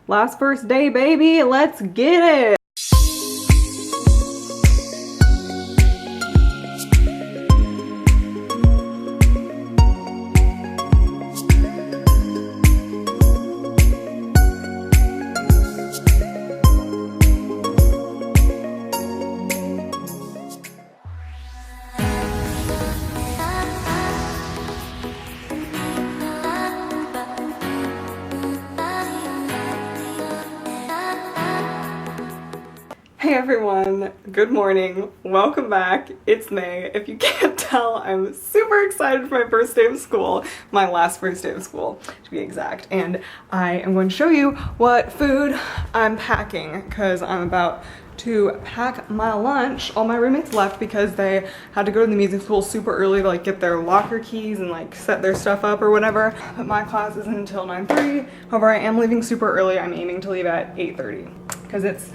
Last first day, baby, let's get it. Hey everyone, good morning, welcome back, it's May. If you can't tell, I'm super excited for my first day of school, my last first day of school to be exact, and I am going to show you what food I'm packing because I'm about to pack my lunch. All my roommates left because they had to go to the music school super early to like get their locker keys and like set their stuff up or whatever, but my class isn't until 9:30. However, I am leaving super early. I'm aiming to leave at 8:30 because it's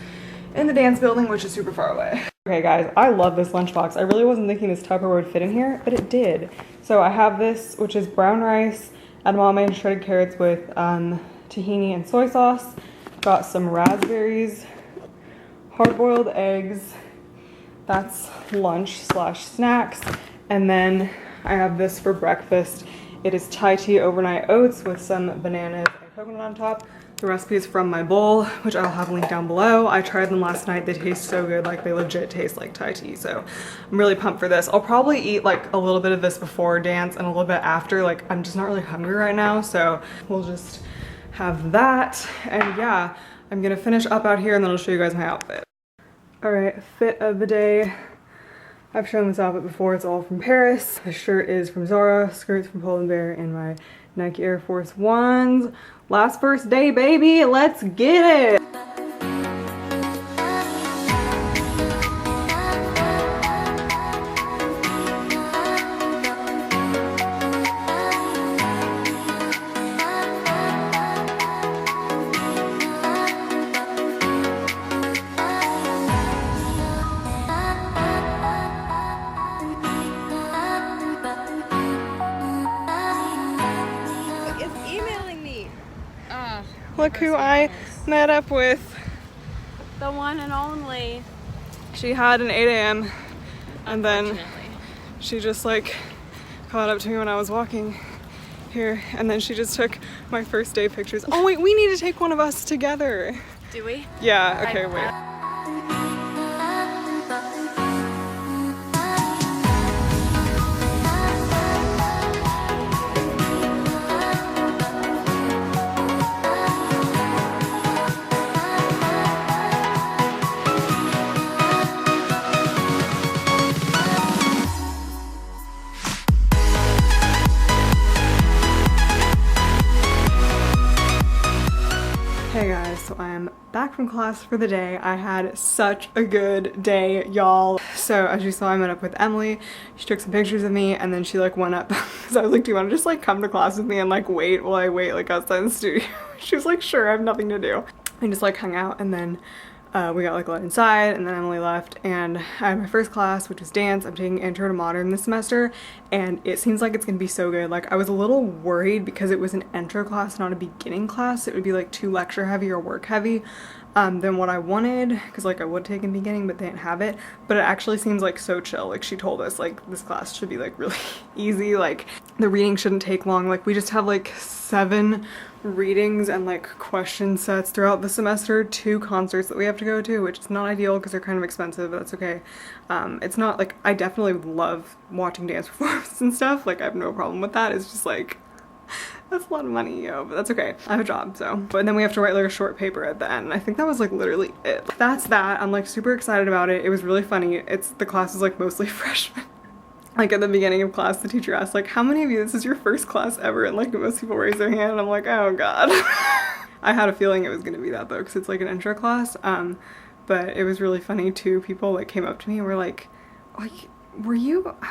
in the dance building, which is super far away. Okay guys, I love this lunchbox. I really wasn't thinking this Tupperware would fit in here, but it did. So I have this, which is brown rice, edamame, and shredded carrots with tahini and soy sauce. Got some raspberries, hard-boiled eggs. That's lunch slash snacks. And then I have this for breakfast. It is Thai tea overnight oats with some bananas and coconut on top. The recipe is from my bowl, which I'll have linked down below. I tried them last night. They taste so good. Like they legit taste like Thai tea. So I'm really pumped for this. I'll probably eat like a little bit of this before dance and a little bit after. Like I'm just not really hungry right now. So we'll just have that. And yeah, I'm gonna finish up out here and then I'll show you guys my outfit. All right, fit of the day. I've shown this outfit before. It's all from Paris. The shirt is from Zara, skirts from Pull & Bear, and my Nike Air Force Ones. Last first day, baby, let's get it. Look who I met up with. The one and only. She had an 8 a.m. and then she just like caught up to me when I was walking here, and then she just took my first day pictures. Oh wait, we need to take one of us together. Do we? Yeah, okay, wait. Hey guys, so I'm back from class for the day. I had such a good day, y'all. So as you saw, I met up with Emily. She took some pictures of me and then she like went up because I was like, do you want to just like come to class with me and like wait while I wait like outside the studio? She was like, sure, I have nothing to do. I just like hung out and then we got like let inside and then Emily left and I had my first class, which was dance. I'm taking Intro to Modern this semester and it seems like it's gonna be so good. Like I was a little worried because it was an intro class, not a beginning class. It would be like too lecture heavy or work heavy than what I wanted, because like I would take in beginning but they didn't have it. But it actually seems like so chill. Like she told us like this class should be like really easy. Like the reading shouldn't take long. Like we just have like 7 readings and like question sets throughout the semester, 2 concerts that we have to go to, which is not ideal because they're kind of expensive, but that's okay. It's not like, I definitely love watching dance performances and stuff, like I have no problem with that. It's just like, that's a lot of money, yo, but that's okay. I have a job, so. But then we have to write like a short paper at the end, and I think that was like literally it. That's that. I'm like super excited about it. It was really funny. The class is like mostly freshmen. Like at the beginning of class, the teacher asked like, how many of you, this is your first class ever? And like most people raise their hand and I'm like, oh God. I had a feeling it was gonna be that though, because it's like an intro class. But it was really funny too. People like came up to me and were like, have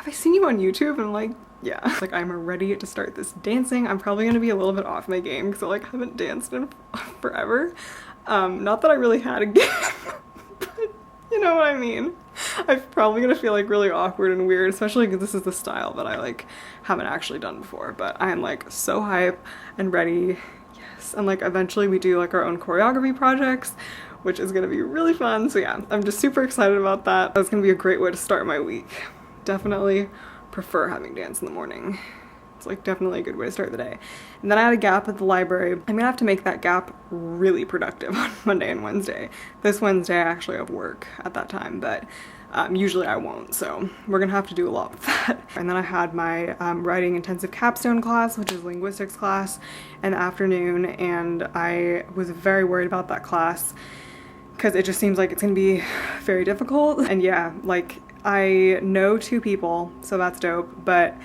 I seen you on YouTube? And I'm like, yeah. Like I'm ready to start this dancing. I'm probably gonna be a little bit off my game because I like haven't danced in forever. Not that I really had a game, but you know what I mean. I'm probably gonna feel like really awkward and weird, especially because this is the style that I like haven't actually done before, but I am like so hype and ready. Yes. class, and like eventually we do like our own choreography projects, which is gonna be really fun. So yeah, I'm just super excited about that. That's gonna be a great way to start my week. Definitely prefer having dance in the morning. It's like definitely a good way to start the day. And then I had a gap at the library. I'm gonna have to make that gap really productive on Monday and Wednesday. This Wednesday I actually have work at that time, but usually I won't, so we're gonna have to do a lot with that. And then I had my writing intensive capstone class, which is linguistics class, in the afternoon, and I was very worried about that class because it just seems like it's gonna be very difficult. And yeah, like I know 2 people, so that's dope, but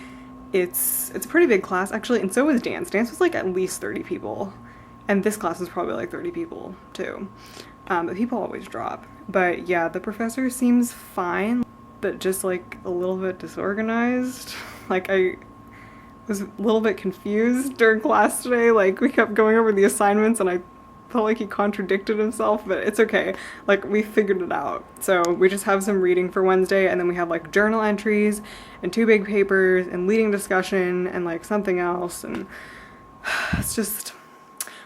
it's a pretty big class actually, and so was dance. Dance was like at least 30 people, and this class was probably like 30 people too. But people always drop. But yeah, the professor seems fine, but just like a little bit disorganized. Like I was a little bit confused during class today. Like we kept going over the assignments and I felt like he contradicted himself, but it's okay. Like we figured it out. So we just have some reading for Wednesday, and then we have like journal entries and 2 big papers and leading discussion and like something else, and it's just,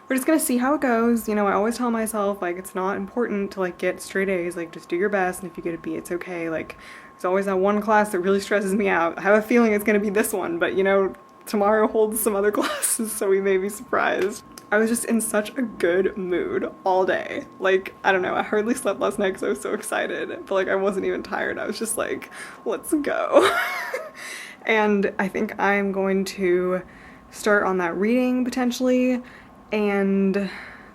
we're just gonna see how it goes. You know, I always tell myself like it's not important to like get straight A's, like just do your best, and if you get a B it's okay. Like there's always that one class that really stresses me out. I have a feeling it's gonna be this one, but you know, tomorrow holds some other classes, so we may be surprised. I was just in such a good mood all day. Like, I don't know, I hardly slept last night because I was so excited, but like I wasn't even tired. I was just like, let's go. And I think I'm going to start on that reading potentially, and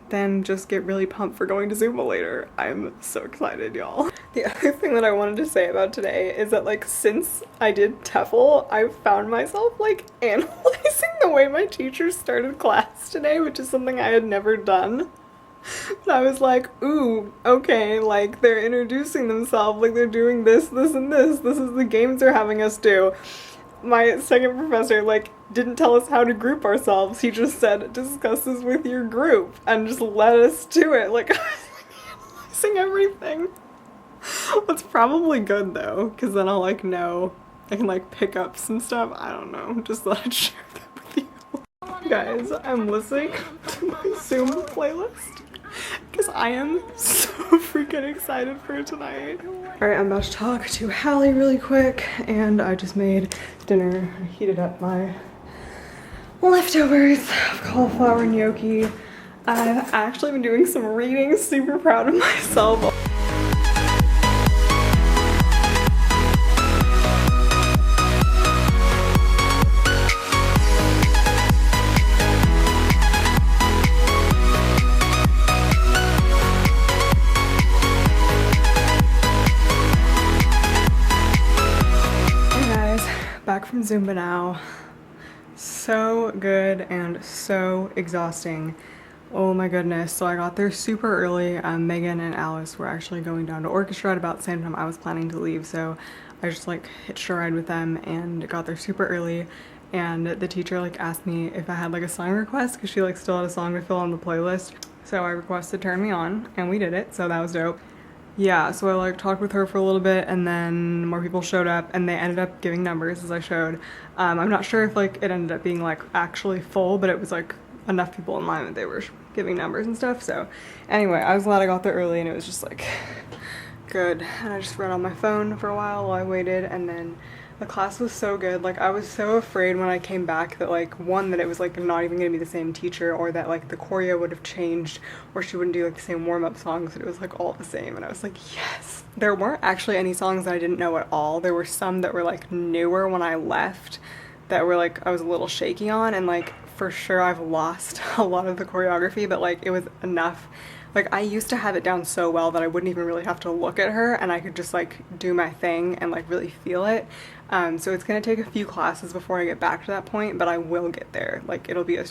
then just get really pumped for going to Zumba later. I'm so excited, y'all. The other thing that I wanted to say about today is that like since I did TEFL, I found myself like analyzing the way my teacher started class today, which is something I had never done. But I was like, ooh, okay, like they're introducing themselves, like they're doing this, this, and this. This is the games they're having us do. My second professor like didn't tell us how to group ourselves. He just said, discuss this with your group, and just let us do it. Like I was like analyzing everything. That's probably good though, because then I'll like know, I can like pick up some stuff. I don't know, just thought I'd share that with you. Guys, I'm listening to my Zoom playlist because I am so freaking excited for tonight. Alright, I'm about to talk to Hallie really quick, and I just made dinner. I heated up my leftovers of cauliflower and gnocchi. I've actually been doing some reading, super proud of myself. Back from Zumba now. So good and so exhausting. Oh my goodness. So I got there super early. Megan and Alice were actually going down to orchestra at about the same time I was planning to leave, so I just like hitched a ride with them and got there super early. And the teacher like asked me if I had like a song request because she like still had a song to fill on the playlist. So I requested Turn Me On, and we did it, so that was dope. Yeah, so I like talked with her for a little bit, and then more people showed up, and they ended up giving numbers as I showed. I'm not sure if like it ended up being like actually full, but it was like enough people in line that they were giving numbers and stuff. So anyway, I was glad I got there early, and it was just like good. And I just read on my phone for a while I waited, and then the class was so good. Like I was so afraid when I came back that like one, that it was like not even gonna be the same teacher, or that like the choreo would have changed, or she wouldn't do like the same warm-up songs, but it was like all the same. And I was like, yes. There weren't actually any songs that I didn't know at all. There were some that were like newer when I left that were like I was a little shaky on, and like for sure I've lost a lot of the choreography, but like it was enough. Like I used to have it down so well that I wouldn't even really have to look at her, and I could just like do my thing and like really feel it. So it's gonna take a few classes before I get back to that point, but I will get there. Like it'll be a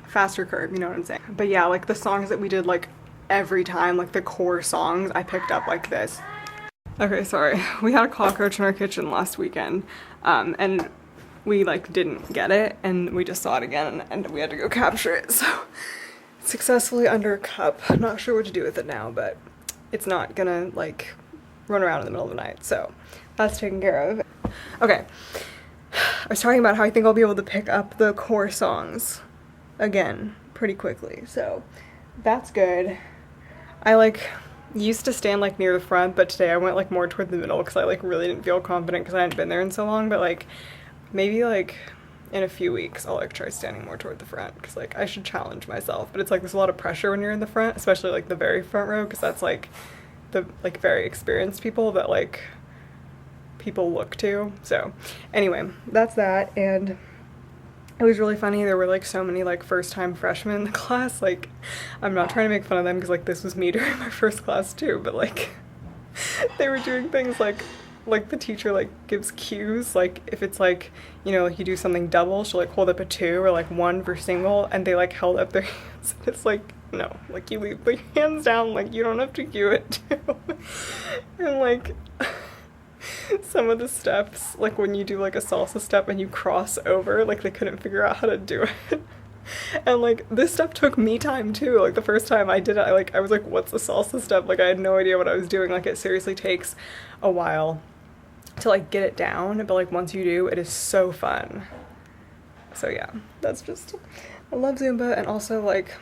faster curve, you know what I'm saying? But yeah, like the songs that we did like every time, like the core songs, I picked up like this. Okay, sorry. We had a cockroach in our kitchen last weekend, and we like didn't get it, and we just saw it again, and we had to go capture it. So successfully under a cup. Not sure what to do with it now, but it's not gonna like run around in the middle of the night, so that's taken care of. Okay, I was talking about how I think I'll be able to pick up the core songs again pretty quickly, so that's good. I like used to stand like near the front, but today I went like more toward the middle because I like really didn't feel confident because I hadn't been there in so long. But like maybe like in a few weeks I'll like try standing more toward the front because like I should challenge myself. But it's like there's a lot of pressure when you're in the front, especially like the very front row, because that's like the like very experienced people that like people look to. So anyway, that's that. And it was really funny. There were like so many like first-time freshmen in the class. Like, I'm not trying to make fun of them because like this was me during my first class too, but like they were doing things like the teacher like gives cues, like if it's like, you know, like you do something double, she'll like hold up a 2 or like 1 for single, and they like held up their hands. It's like, no, like you leave the hands down, like you don't have to cue it too. And like some of the steps, like when you do like a salsa step and you cross over, like they couldn't figure out how to do it. And like this step took me time too. Like the first time I did it, I was like, what's the salsa step? Like I had no idea what I was doing. Like it seriously takes a while to like get it down, but like once you do, it is so fun. So yeah, that's just, I love Zumba. And also like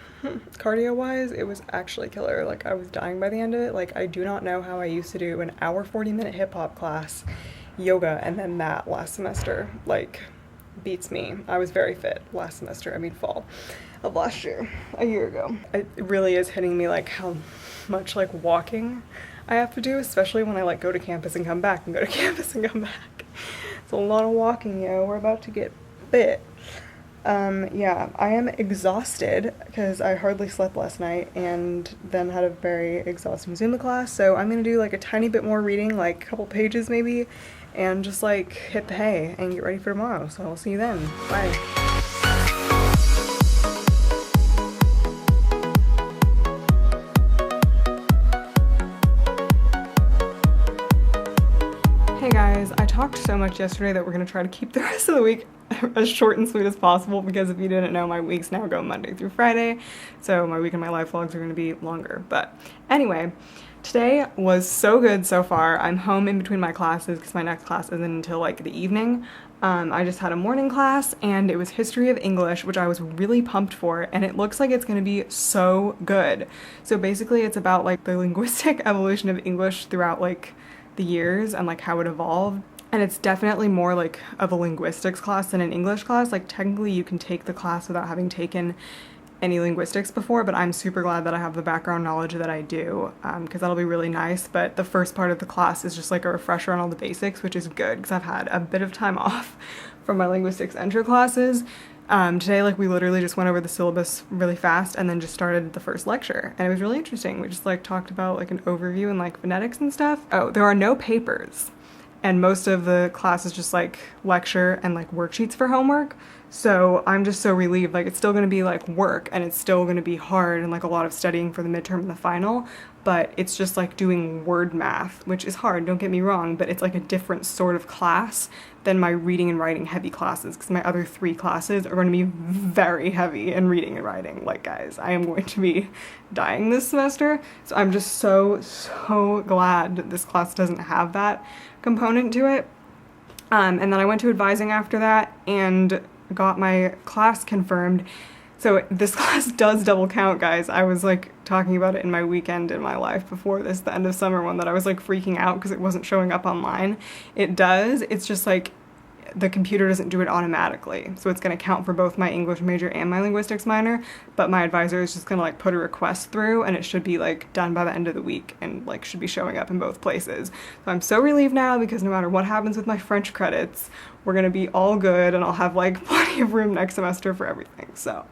cardio wise, it was actually killer. Like I was dying by the end of it. Like I do not know how I used to do an hour 40-minute hip-hop class, yoga, and then that last semester like beats me. I was very fit last semester, I mean fall of last year, a year ago. It really is hitting me like how much like walking I have to do, especially when I like go to campus and come back and go to campus and come back. It's a lot of walking, yo. We're about to get fit. Yeah, I am exhausted because I hardly slept last night and then had a very exhausting Zumba class, so I'm gonna do like a tiny bit more reading, like a couple pages maybe, and just like hit the hay and get ready for tomorrow. So I'll see you then. Bye. Hey guys, I talked so much yesterday that we're gonna try to keep the rest of the week as short and sweet as possible, because if you didn't know, my weeks now go Monday through Friday, so my week and my life vlogs are gonna be longer. But anyway, today was so good so far. I'm home in between my classes because my next class isn't until like the evening. I just had a morning class and it was history of English, which I was really pumped for, and it looks like it's gonna be so good. So basically it's about like the linguistic evolution of English throughout like the years and like how it evolved. And it's definitely more like of a linguistics class than an English class. Like technically you can take the class without having taken any linguistics before, but I'm super glad that I have the background knowledge that I do, because that'll be really nice. But the first part of the class is just like a refresher on all the basics, which is good because I've had a bit of time off from my linguistics intro classes. Today, like we literally just went over the syllabus really fast and then just started the first lecture, and it was really interesting. We just like talked about like an overview and like phonetics and stuff. Oh, there are no papers, and most of the class is just like lecture and like worksheets for homework. So I'm just so relieved. Like it's still gonna be like work and it's still gonna be hard and like a lot of studying for the midterm and the final, but it's just like doing word math, which is hard, don't get me wrong, but it's like a different sort of class than my reading and writing heavy classes, because my other 3 classes are going to be very heavy in reading and writing. Like guys, I am going to be dying this semester, so I'm just so glad that this class doesn't have that component to it. And then I went to advising after that and got my class confirmed. So this class does double count, guys. I was like talking about it in my weekend in my life before this, the end of summer one, that I was like freaking out because it wasn't showing up online. It does, it's just like the computer doesn't do it automatically. So it's gonna count for both my English major and my linguistics minor, but my advisor is just gonna like put a request through and it should be like done by the end of the week and like should be showing up in both places. So I'm so relieved now because no matter what happens with my French credits, we're gonna be all good and I'll have like plenty of room next semester for everything. So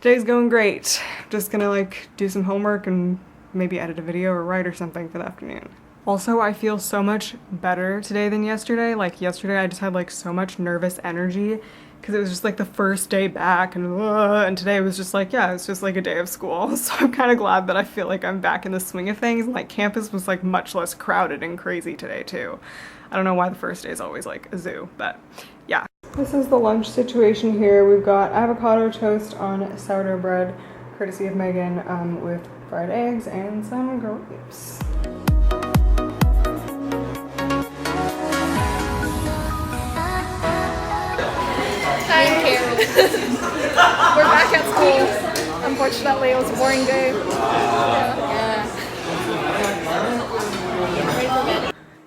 today's going great. Just gonna like do some homework and maybe edit a video or write or something for the afternoon. Also, I feel so much better today than yesterday. Like yesterday I just had like so much nervous energy because it was just like the first day back, and today it was just like, yeah, it's just like a day of school. So I'm kind of glad that I feel like I'm back in the swing of things. Like campus was like much less crowded and crazy today too. I don't know why the first day is always like a zoo, but yeah. This is the lunch situation here. We've got avocado toast on sourdough bread, courtesy of Megan, with fried eggs and some grapes. Hi, Karen. We're back at school. Unfortunately, it was a boring day.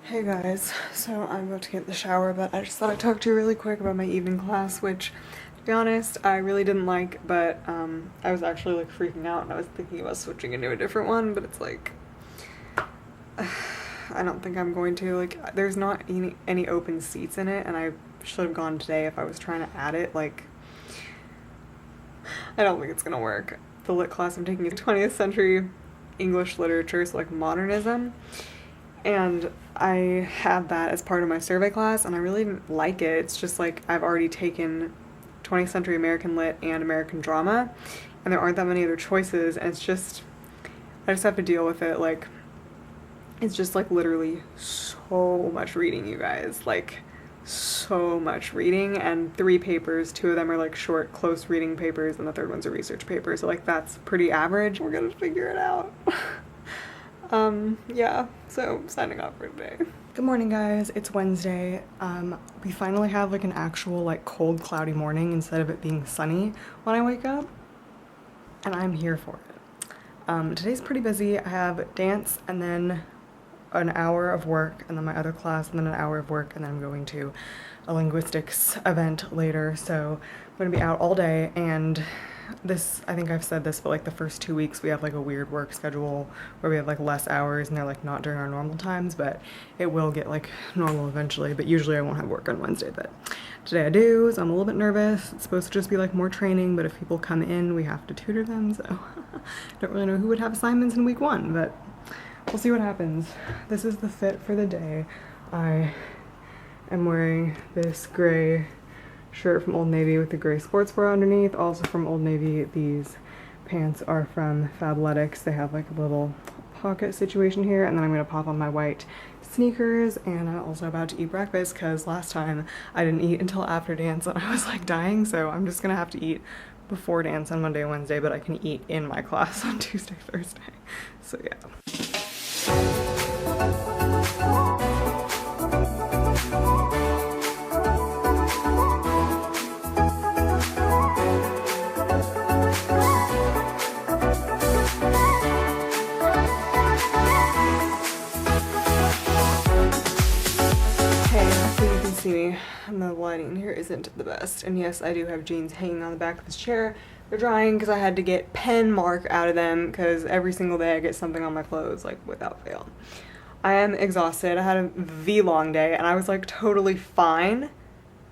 Hey guys, so I'm about to get in the shower, but I just thought I'd talk to you really quick about my evening class, which, to be honest, I really didn't like, but I was actually like freaking out and I was thinking about switching into a different one, but it's like, I don't think I'm going to. Like, there's not any open seats in it, and I should have gone today if I was trying to add it. Like, I don't think it's gonna work. The lit class I'm taking is 20th century English literature, so like modernism. And I had that as part of my survey class, and I really didn't like it. It's just like I've already taken 20th century American lit and American drama, and there aren't that many other choices, and it's just, I just have to deal with it. Like, it's just like literally so much reading, you guys. Like, so much reading, and 3 papers. 2 of them are like short, close reading papers, and the third one's a research paper, so like that's pretty average. We're gonna figure it out. Yeah, so signing off for today. Good morning, guys. It's Wednesday. We finally have like an actual like cold, cloudy morning instead of it being sunny when I wake up, and I'm here for it. Today's pretty busy. I have dance and then an hour of work, and then my other class, and then an hour of work, and then I'm going to a linguistics event later, so I'm going to be out all day. And this, I think I've said this, but like the first 2 weeks we have like a weird work schedule where we have like less hours, and they're like not during our normal times, but it will get like normal eventually. But usually I won't have work on Wednesday, but today I do, so I'm a little bit nervous. It's supposed to just be like more training, but if people come in we have to tutor them, so don't really know who would have assignments in week 1, but we'll see what happens. This is the fit for the day. I am wearing this gray shirt from Old Navy with the gray sports bra underneath. Also from Old Navy, these pants are from Fabletics. They have like a little pocket situation here, and then I'm gonna pop on my white sneakers, and I'm also about to eat breakfast because last time I didn't eat until after dance and I was like dying, so I'm just gonna have to eat before dance on Monday and Wednesday, but I can eat in my class on Tuesday, Thursday. So yeah. See me, and the lighting here isn't the best, and yes, I do have jeans hanging on the back of this chair. They're drying because I had to get pen mark out of them because every single day I get something on my clothes, like without fail. I am exhausted. I had a long day, and I was like totally fine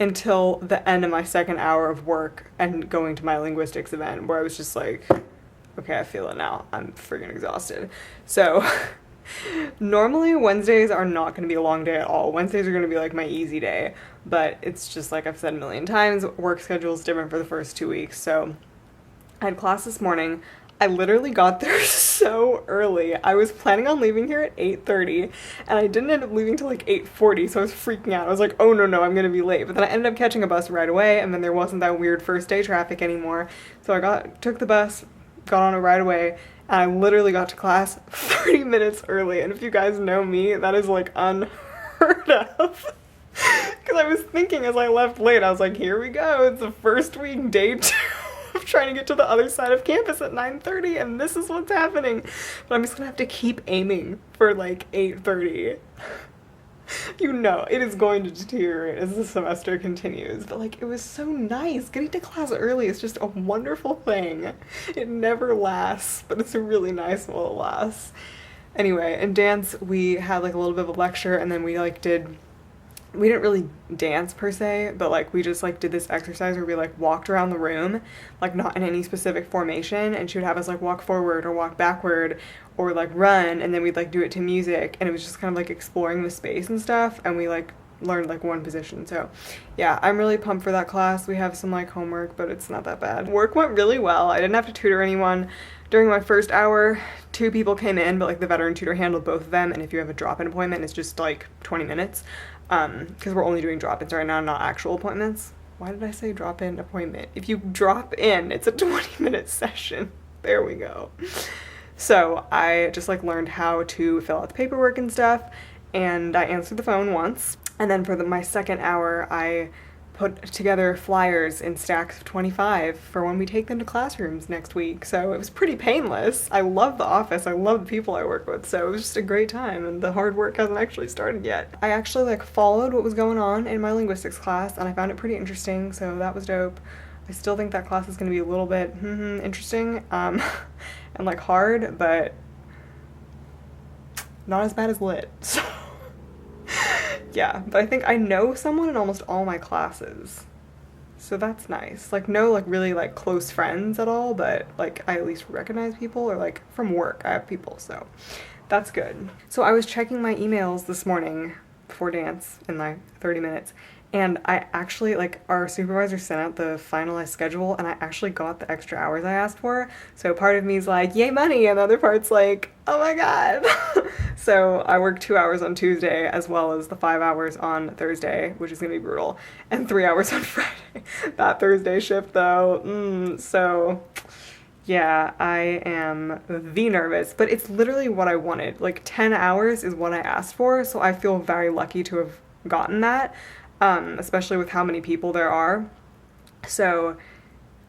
until the end of my second hour of work and going to my linguistics event, where I was just like, okay, I feel it now. I'm freaking exhausted. So normally Wednesdays are not going to be a long day at all. Wednesdays are going to be like my easy day, but it's just like I've said a million times, work schedule is different for the first 2 weeks. So I had class this morning. I literally got there so early. I was planning on leaving here at 8:30, and I didn't end up leaving till like 8:40, so I was freaking out. I was like, oh no, I'm gonna be late. But then I ended up catching a bus right away, and then there wasn't that weird first day traffic anymore. So I took the bus, got on it right away, and I literally got to class 30 minutes early. And if you guys know me, that is like unheard of. Because I was thinking as I left late, I was like, here we go. It's the first week, day 2 of trying to get to the other side of campus at 9:30, and this is what's happening. But I'm just gonna have to keep aiming for like 8:30. You know, it is going to deteriorate as the semester continues, but like, it was so nice. Getting to class early is just a wonderful thing. It never lasts, but it's really nice while it lasts. Anyway, in dance, we had like a little bit of a lecture, and then we didn't really dance per se, but like we just like did this exercise where we like walked around the room, like not in any specific formation, and she would have us like walk forward or walk backward or like run, and then we'd like do it to music, and it was just kind of like exploring the space and stuff, and we like learned like one position. So yeah, I'm really pumped for that class. We have some like homework, but it's not that bad. Work went really well. I didn't have to tutor anyone. During my first hour, 2 people came in, but like the veteran tutor handled both of them, and if you have a drop-in appointment, it's just like 20 minutes. Because we're only doing drop-ins right now, not actual appointments. Why did I say drop-in appointment? If you drop in, it's a 20-minute session. There we go. So I just like learned how to fill out the paperwork and stuff, and I answered the phone once. And then for my second hour, I put together flyers in stacks of 25 for when we take them to classrooms next week. So it was pretty painless. I love the office. I love the people I work with. So it was just a great time, and the hard work hasn't actually started yet. I actually like followed what was going on in my linguistics class, and I found it pretty interesting. So that was dope. I still think that class is going to be a little bit interesting and like hard, but not as bad as lit. So yeah, but I think I know someone in almost all my classes, so that's nice. Like no like really like close friends at all, but like I at least recognize people, or like from work I have people, so that's good. So I was checking my emails this morning before dance in like 30 minutes, and I actually, like, our supervisor sent out the finalized schedule, and I actually got the extra hours I asked for. So part of me is like, yay money, and the other part's like, oh my god. So I worked 2 hours on Tuesday, as well as the 5 hours on Thursday, which is gonna be brutal, and 3 hours on Friday. That Thursday shift though, so yeah, I am the nervous, but it's literally what I wanted. Like 10 hours is what I asked for, so I feel very lucky to have gotten that. Especially with how many people there are. So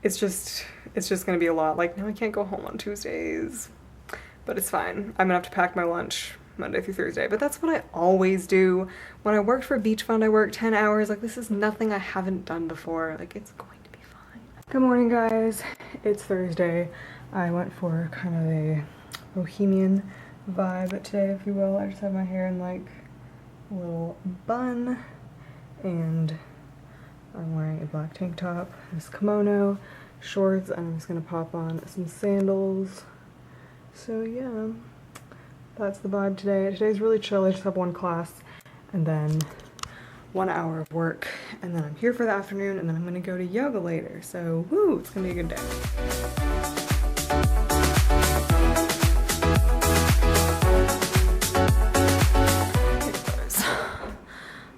it's just gonna be a lot. Like, no, I can't go home on Tuesdays, but it's fine. I'm gonna have to pack my lunch Monday through Thursday, but that's what I always do. When I worked for Beach Fund, I worked 10 hours. Like, this is nothing I haven't done before. Like, it's going to be fine. Good morning, guys. It's Thursday. I went for kind of a bohemian vibe today, if you will. I just have my hair in like a little bun, and I'm wearing a black tank top, this kimono, shorts, and I'm just gonna pop on some sandals. So yeah, that's the vibe today. Today's really chill. I just have one class and then 1 hour of work, and then I'm here for the afternoon, and then I'm gonna go to yoga later. So woo, it's gonna be a good day.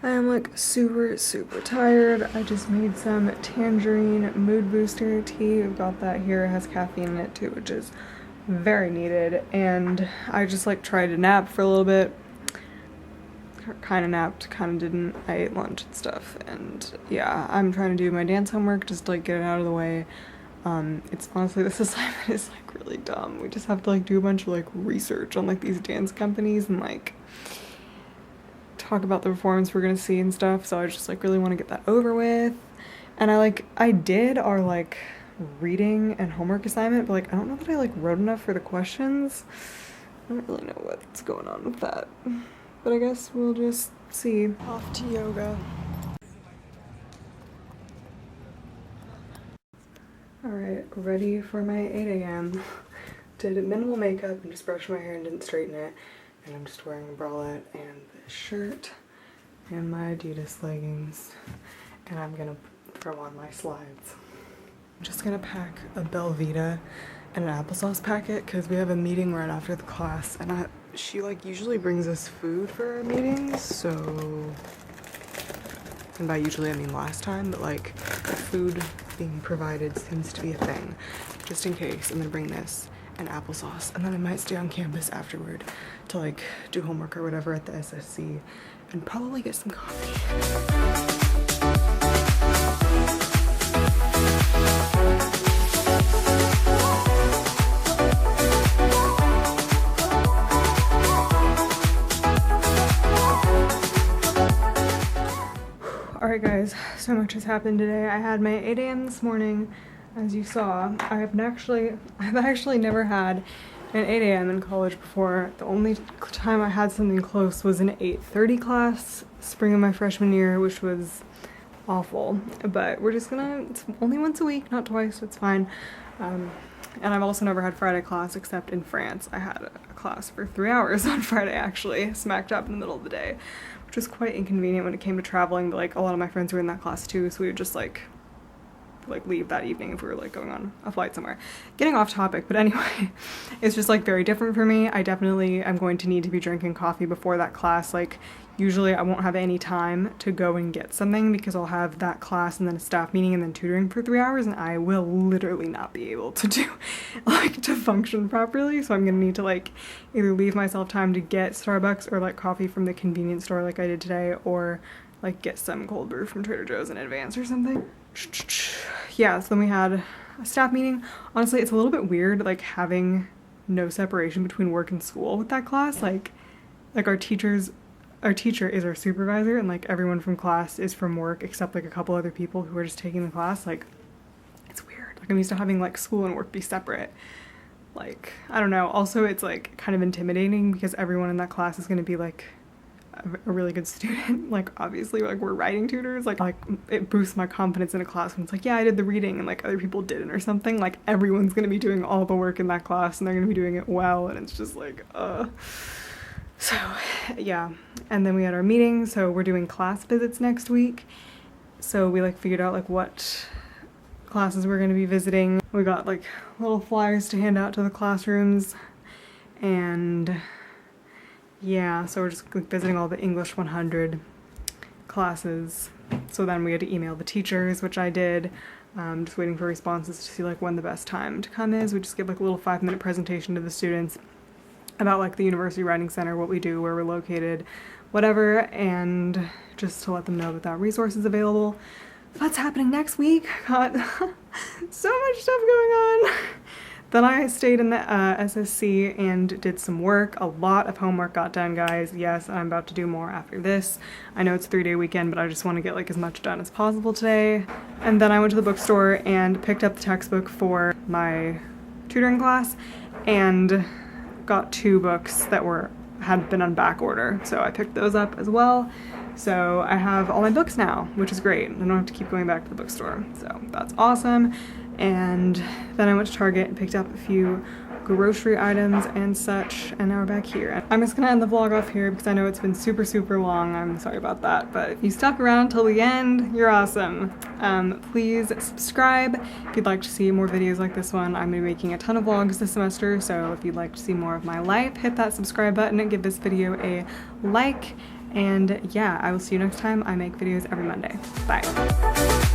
I am like super tired. I just made some tangerine mood booster tea. I've got that here. It has caffeine in it too, which is very needed. And I just like tried to nap for a little bit. Kind of napped, kind of didn't. I ate lunch and stuff. And yeah, I'm trying to do my dance homework, just to, like, get it out of the way. It's honestly, this assignment is like really dumb. We just have to like do a bunch of like research on like these dance companies and like talk about the performance we're gonna see and stuff. So I just like really want to get that over with. And I did our like reading and homework assignment, but like I don't know that I like wrote enough for the questions. I don't really know what's going on with that, but I guess we'll just see. Off to yoga. Alright, ready for my 8 a.m. Did minimal makeup and just brushed my hair and didn't straighten it. And I'm just wearing a bralette and this shirt and my Adidas leggings. And I'm gonna throw on my slides. I'm just gonna pack a Belvita and an applesauce packet because we have a meeting right after the class, and she like usually brings us food for our meetings, so, and by usually I mean last time, but like food being provided seems to be a thing. Just in case, I'm gonna bring this and applesauce, and then I might stay on campus afterward to like do homework or whatever at the SSC and probably get some coffee. Alright guys, so much has happened today. I had my 8 a.m. this morning, as you saw. I've actually never had an 8 a.m. in college before. The only time I had something close was an 8:30 class, spring of my freshman year, which was awful. But we're just gonna, it's only once a week, not twice, so it's fine. And I've also never had Friday class except in France. I had a class for 3 hours on Friday, actually, smack dab in the middle of the day, which was quite inconvenient when it came to traveling, but like a lot of my friends were in that class too, so we would just like leave that evening if we were like going on a flight somewhere. Getting off topic, but anyway, it's just like very different for me. I definitely am going to need to be drinking coffee before that class. Like usually I won't have any time to go and get something because I'll have that class and then a staff meeting and then tutoring for 3 hours, and I will literally not be able to do like to function properly. So I'm gonna need to like either leave myself time to get Starbucks or like coffee from the convenience store like I did today, or like get some cold brew from Trader Joe's in advance or something. Yeah, so then we had a staff meeting. Honestly, it's a little bit weird like having no separation between work and school with that class. Like our teacher is our supervisor, and like everyone from class is from work except like a couple other people who are just taking the class. Like, it's weird. Like, I'm used to having like school and work be separate. Like, I don't know. Also, it's like kind of intimidating because everyone in that class is going to be like a really good student. Like, obviously, like we're writing tutors. Like it boosts my confidence in a class when it's like, yeah, I did the reading and like other people didn't or something. Like, everyone's going to be doing all the work in that class and they're going to be doing it well, and it's just like, So, yeah. And then we had our meeting. So we're doing class visits next week. So we like figured out like what classes we're going to be visiting. We got like little flyers to hand out to the classrooms, and yeah, so we're just like visiting all the English 100 classes. So then we had to email the teachers, which I did. Just waiting for responses to see like when the best time to come is. We just give like a little 5-minute presentation to the students about like the University Writing Center, what we do, where we're located, whatever, and just to let them know that that resource is available. That's happening next week. Got so much stuff going on. Then I stayed in the SSC and did some work. A lot of homework got done, guys. Yes, I'm about to do more after this. I know it's a 3-day weekend, but I just want to get like as much done as possible today. And then I went to the bookstore and picked up the textbook for my tutoring class and got 2 books that had been on back order. So I picked those up as well. So I have all my books now, which is great. I don't have to keep going back to the bookstore. So that's awesome. And then I went to Target and picked up a few grocery items and such, and now we're back here. I'm just gonna end the vlog off here because I know it's been super, super long. I'm sorry about that, but if you stuck around till the end, you're awesome. Please subscribe if you'd like to see more videos like this one. I'm gonna be making a ton of vlogs this semester, so if you'd like to see more of my life, hit that subscribe button and give this video a like. And yeah, I will see you next time. I make videos every Monday. Bye.